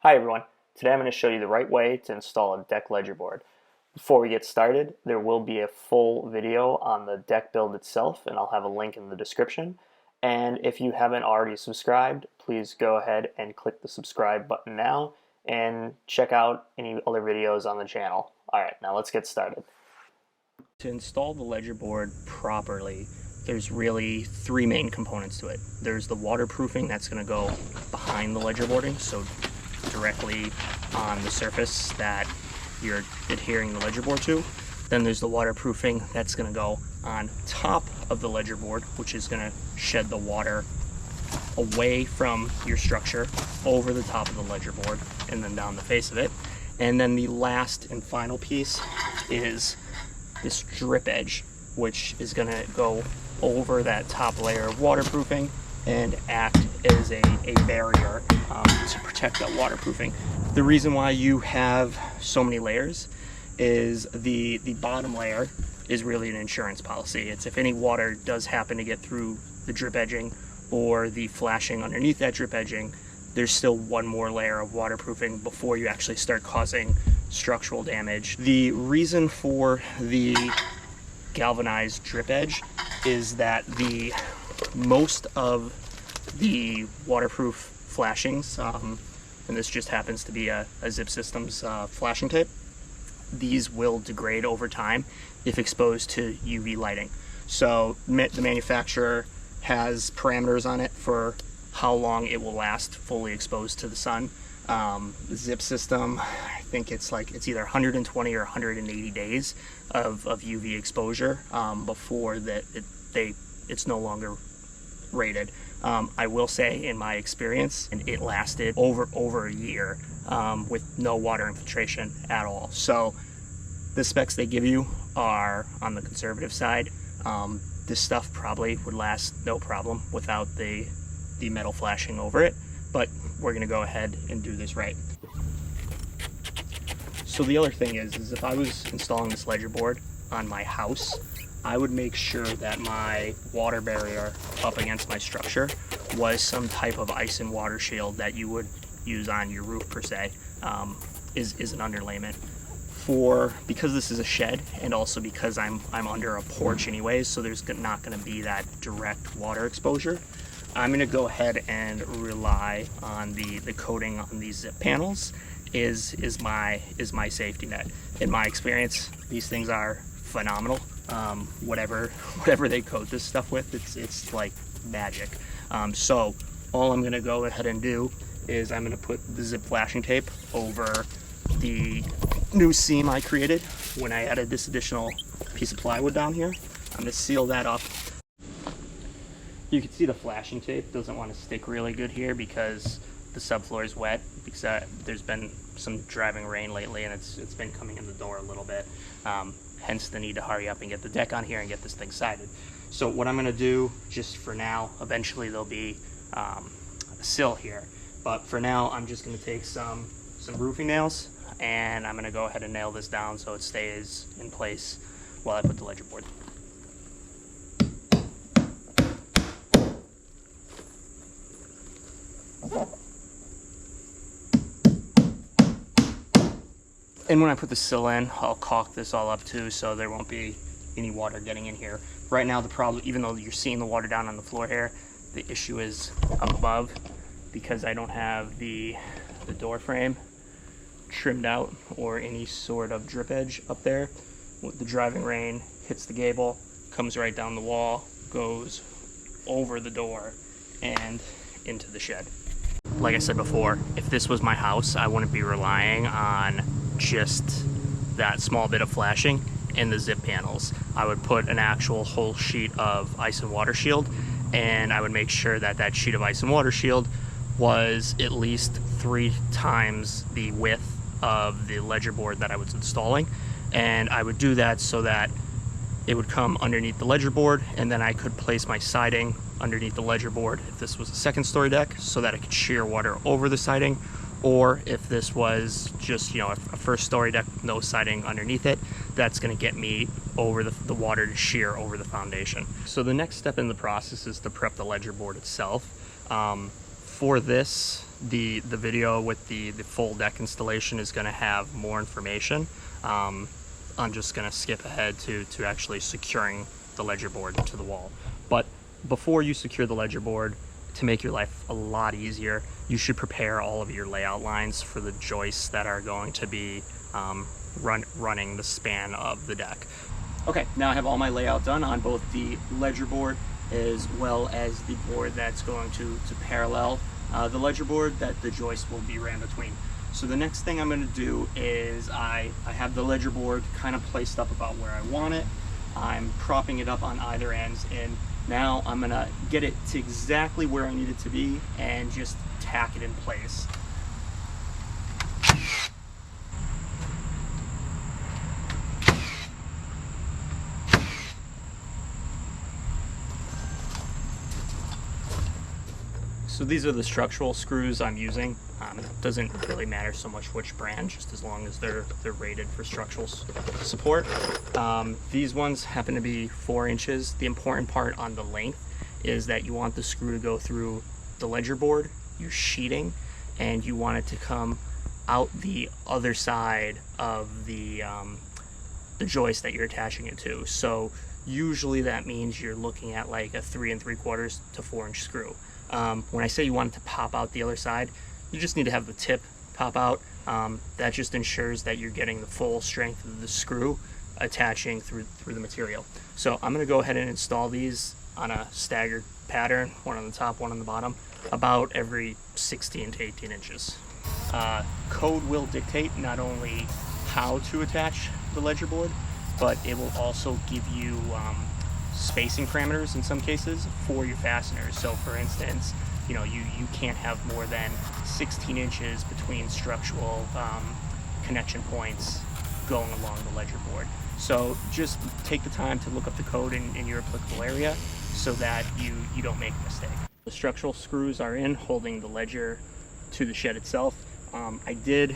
Hi everyone, today I'm going to show you the right way to install a deck ledger board. Before we get started, there will be a full video on the deck build itself, and I'll have a link in the description. And if you haven't already subscribed, please go ahead and click the subscribe button now and check out any other videos on the channel. Alright, now let's get started. To install the ledger board properly, there's really three main components to it. There's the waterproofing that's going to go behind the ledger boarding, so directly on the surface that you're adhering the ledger board to. Then there's the waterproofing that's going to go on top of the ledger board, which is going to shed the water away from your structure over the top of the ledger board and then down the face of it. And then the last and final piece is this drip edge, which is going to go over that top layer of waterproofing and act as a barrier to protect that waterproofing. The reason why you have so many layers is the bottom layer is really an insurance policy. It's if any water does happen to get through the drip edging or the flashing underneath that drip edging, there's still one more layer of waterproofing before you actually start causing structural damage. The reason for the galvanized drip edge is that most of the waterproof flashings, and this just happens to be a Zip Systems flashing tape, these will degrade over time if exposed to UV lighting. So the manufacturer has parameters on it for how long it will last fully exposed to the sun. The Zip System, I think it's either 120 or 180 days of UV exposure before it's no longer rated. I will say, in my experience, and it lasted over a year with no water infiltration at all. So the specs they give you are on the conservative side. This stuff probably would last no problem without the metal flashing over it, but we're going to go ahead and do this right. So the other thing is if I was installing this ledger board on my house, I would make sure that my water barrier up against my structure was some type of ice and water shield that you would use on your roof per se, is an underlayment. Because this is a shed, and also because I'm under a porch anyways, so there's not going to be that direct water exposure, I'm going to go ahead and rely on the coating on these zip panels is my safety net. In my experience, these things are phenomenal. Whatever they coat this stuff with, it's like magic. So all I'm going to go ahead and do is I'm going to put the zip flashing tape over the new seam I created when I added this additional piece of plywood down here. I'm going to seal that up. You can see the flashing tape doesn't want to stick really good here because the subfloor is wet, because there's been some driving rain lately and it's been coming in the door a little bit. Hence the need to hurry up and get the deck on here and get this thing sided. So what I'm going to do, just for now, eventually there'll be a sill here, but for now I'm just going to take some roofing nails and I'm going to go ahead and nail this down so it stays in place while I put the ledger board. And when I put the sill in, I'll caulk this all up too, so there won't be any water getting in here. Right now the problem, even though you're seeing the water down on the floor here, the issue is up above because I don't have the door frame trimmed out or any sort of drip edge up there. The driving rain hits the gable, comes right down the wall, goes over the door and into the shed. Like I said before, if this was my house, I wouldn't be relying on just that small bit of flashing and the zip panels. I would put an actual whole sheet of ice and water shield, and I would make sure that that sheet of ice and water shield was at least 3 times the width of the ledger board that I was installing. And I would do that so that it would come underneath the ledger board, and then I could place my siding underneath the ledger board if this was a second story deck, so that it could shear water over the siding. Or if this was just, a first story deck with no siding underneath it, that's going to get me over the water to shear over the foundation. So the next step in the process is to prep the ledger board itself. For this, the video with the full deck installation is going to have more information. I'm just going to skip ahead to actually securing the ledger board to the wall. But before you secure the ledger board, to make your life a lot easier, you should prepare all of your layout lines for the joists that are going to be running the span of the deck. Okay, now I have all my layout done on both the ledger board as well as the board that's going to parallel the ledger board that the joist will be ran between. So the next thing I'm going to do is I have the ledger board kind of placed up about where I want it. I'm propping it up on either ends, and now I'm going to get it to exactly where I need it to be and just tack it in place. So these are the structural screws I'm using. It doesn't really matter so much which brand, just as long as they're rated for structural support. These ones happen to be 4 inches. The important part on the length is that you want the screw to go through the ledger board, your sheeting, and you want it to come out the other side of the joist that you're attaching it to. So usually that means you're looking at like a 3 3/4 to 4 inch screw. When I say you want it to pop out the other side, you just need to have the tip pop out. That just ensures that you're getting the full strength of the screw attaching through the material. So I'm going to go ahead and install these on a staggered pattern, one on the top, one on the bottom, about every 16 to 18 inches. Code will dictate not only how to attach the ledger board, but it will also give you spacing parameters in some cases for your fasteners. So for instance, you can't have more than 16 inches between structural connection points going along the ledger board. So just take the time to look up the code in your applicable area so that you don't make a mistake. The structural screws are in, holding the ledger to the shed itself. I did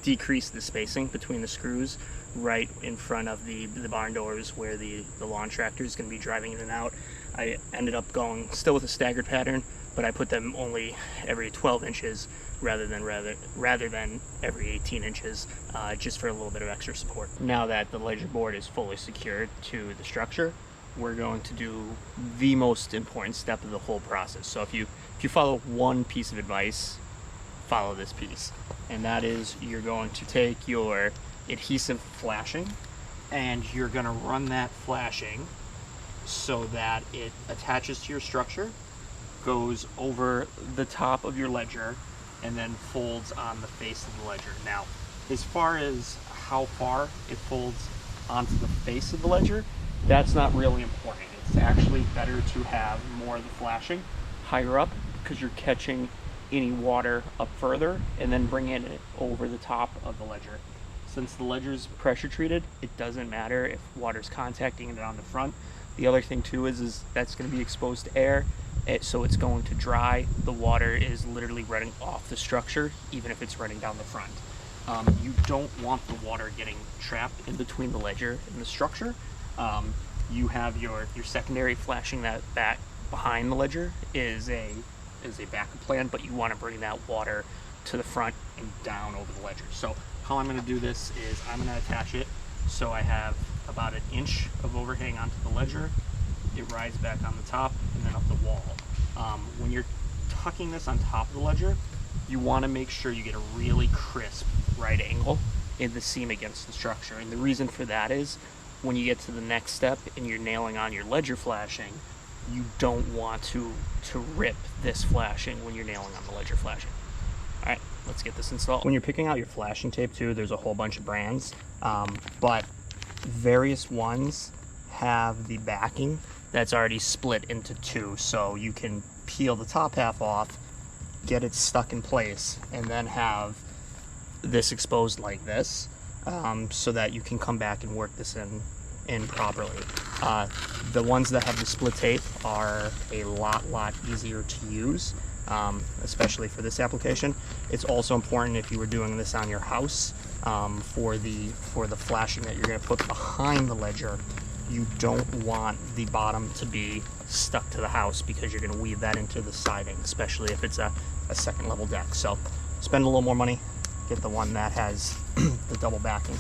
decrease the spacing between the screws right in front of the barn doors where the lawn tractor is going to be driving in and out. I ended up going still with a staggered pattern, but I put them only every 12 inches rather than every 18 inches, just for a little bit of extra support. Now that the ledger board is fully secured to the structure, we're going to do the most important step of the whole process. So if you follow one piece of advice, follow this piece, and that is you're going to take your adhesive flashing and you're going to run that flashing so that it attaches to your structure, goes over the top of your ledger, and then folds on the face of the ledger. Now, as far as how far it folds onto the face of the ledger, that's not really important. It's actually better to have more of the flashing higher up because you're catching any water up further and then bringing it over the top of the ledger. Since the ledger is pressure treated, it doesn't matter if water's contacting it on the front. The other thing too is that's going to be exposed to air, so it's going to dry. The water is literally running off the structure, even if it's running down the front. You don't want the water getting trapped in between the ledger and the structure. You have your secondary flashing that back behind the ledger is a backup plan, but you want to bring that water to the front and down over the ledger. So how I'm going to do this is I'm going to attach it so I have about 1 inch of overhang onto the ledger. It rides back on the top and then up the wall. When you're tucking this on top of the ledger, you want to make sure you get a really crisp right angle in the seam against the structure. And the reason for that is when you get to the next step and you're nailing on your ledger flashing, you don't want to rip this flashing when you're nailing on the ledger flashing. All right, let's get this installed. When you're picking out your flashing tape too, there's a whole bunch of brands, but various ones have the backing that's already split into two, so you can peel the top half off, get it stuck in place, and then have this exposed like this, so that you can come back and work this in properly. The ones that have the split tape are a lot easier to use, especially for this application. It's also important if you were doing this on your house, for the flashing that you're going to put behind the ledger. You don't want the bottom to be stuck to the house because you're going to weave that into the siding, especially if it's a a second level deck. So spend a little more money, get the one that has the double backing.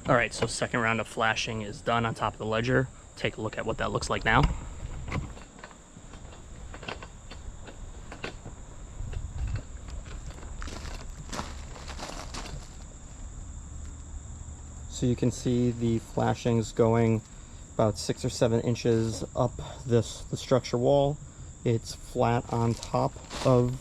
All right, so second round of flashing is done on top of the ledger. Take a look at what that looks like now. So you can see the flashings going about 6 or 7 inches up the structure wall. It's flat on top of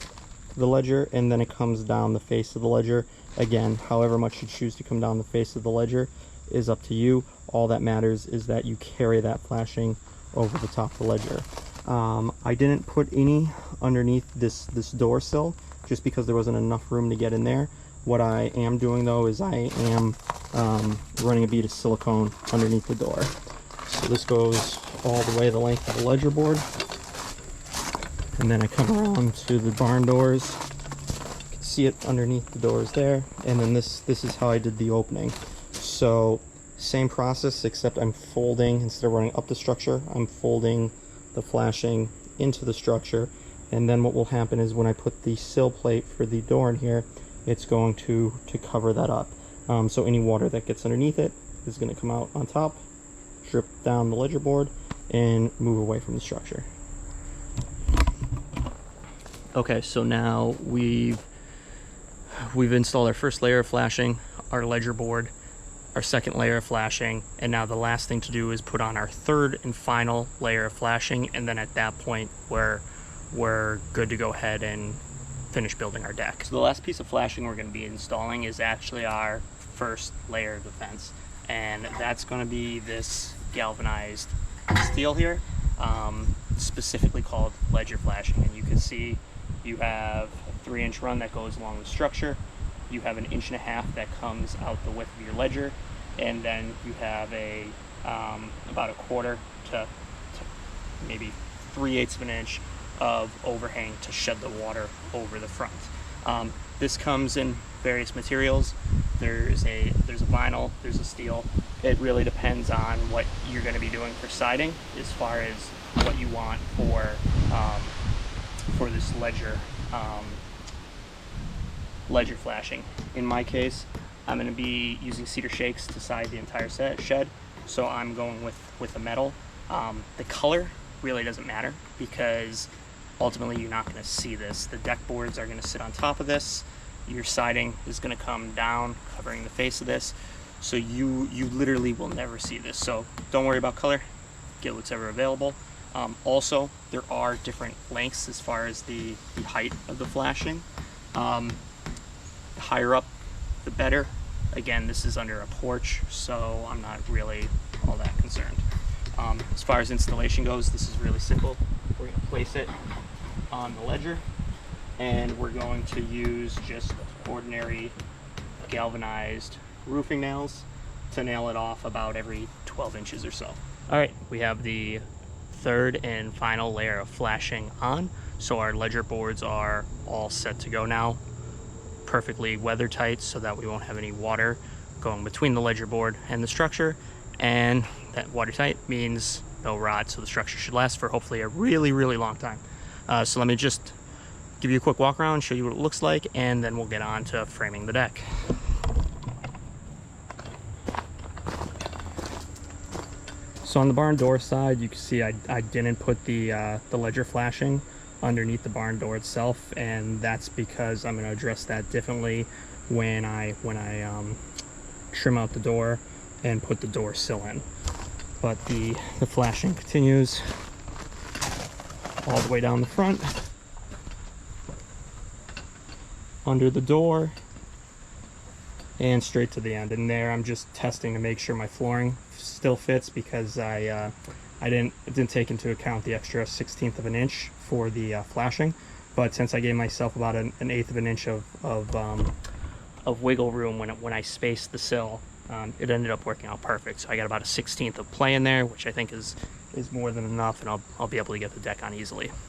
the ledger, and then it comes down the face of the ledger. Again, however much you choose to come down the face of the ledger is up to you. All that matters is that you carry that flashing over the top of the ledger. I didn't put any underneath this door sill just because there wasn't enough room to get in there. What I am doing though is I am running a bead of silicone underneath the door. So this goes all the way the length of the ledger board. And then I come around to the barn doors. You can see it underneath the doors there. And then this is how I did the opening. So same process, except I'm folding, instead of running up the structure, I'm folding the flashing into the structure. And then what will happen is when I put the sill plate for the door in here, it's going to cover that up. So any water that gets underneath it is going to come out on top, drip down the ledger board, and move away from the structure. Okay, so now we've installed our first layer of flashing, our ledger board, our second layer of flashing, and now the last thing to do is put on our third and final layer of flashing, and then at that point we're good to go ahead and finish building our deck. So the last piece of flashing we're going to be installing is actually our first layer of defense, and that's going to be this galvanized steel here, specifically called ledger flashing. And you can see you have a 3-inch run that goes along the structure, you have an 1.5 inches that comes out the width of your ledger, and then you have a about 1/4 to maybe 3/8 of an inch of overhang to shed the water over the front. This comes in various materials. There's a vinyl, there's a steel. It really depends on what you're going to be doing for siding as far as what you want for this ledger flashing. In my case, I'm going to be using cedar shakes to side the entire shed, so I'm going with a metal. The color really doesn't matter because ultimately you're not going to see this. The deck boards are going to sit on top of this. Your siding is going to come down, covering the face of this. So you literally will never see this. So don't worry about color. Get what's ever available. Also, there are different lengths as far as the height of the flashing. The higher up, the better. Again, this is under a porch, so I'm not really all that concerned. As far as installation goes, this is really simple. We're going to place it on the ledger, and we're going to use just ordinary galvanized roofing nails to nail it off about every 12 inches or so. All right, we have the third and final layer of flashing on, so our ledger boards are all set to go now, perfectly weather tight so that we won't have any water going between the ledger board and the structure, and that watertight means no rot, so the structure should last for hopefully a really, really long time. So let me just give you a quick walk around, show you what it looks like, and then we'll get on to framing the deck. So on the barn door side, you can see I didn't put the ledger flashing underneath the barn door itself, and that's because I'm going to address that differently when I trim out the door and put the door sill in. But the flashing continues all the way down the front, under the door, and straight to the end. And there I'm just testing to make sure my flooring still fits, because I didn't take into account the extra 1/16 of an inch for the flashing. But since I gave myself about an 1/8 of an inch of wiggle room when I spaced the sill, it ended up working out perfect. So I got about a 1/16 of play in there, which I think is more than enough, and I'll be able to get the deck on easily.